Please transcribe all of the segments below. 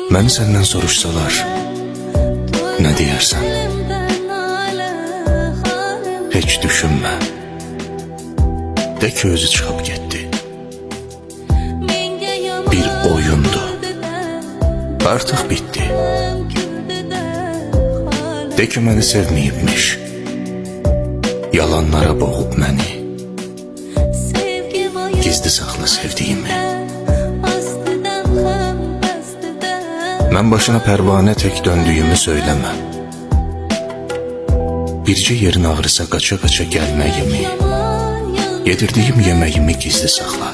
Məni səndən soruşsalar, nə deyərsən? Heç düşünmə. De ki, özü çıxıb getdi. Bir oyundu. Artıq bitdi. De ki, məni sevməyibmiş. Yalanlara boğub məni. Gizli saxla sevdiyimi. Mən başına pərvanə tək döndüyümü söyləmə. Bircə yerin ağrısa qaça-qaça gəlməyimi, yedirdiyim yeməyimi gizli saxla.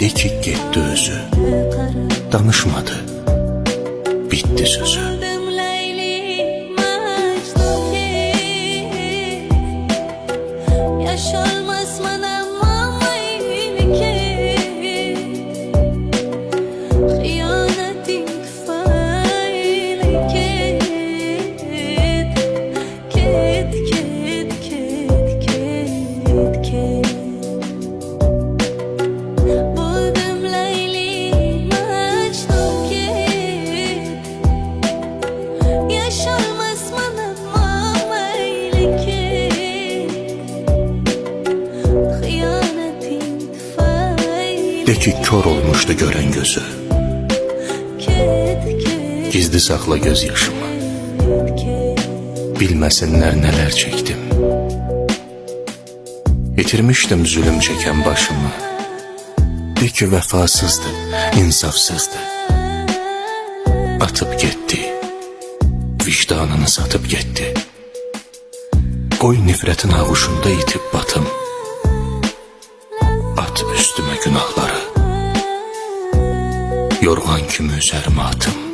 De ki, getdi özü, danışmadı, bitdi sözü. De ki, kör olmuşdu görən gözü. Gizli saxla göz yaşımı. Bilməsinlər nələr çəkdim. İtirmişdim zülüm çəkən başımı. De ki, vəfasızdı, insafsızdı. Atıb getdi, vicdanını satıb getdi. Qoy nifrətin ağuşunda itib batım. At üstümə günahları, yorğan kimi üzərimə atım.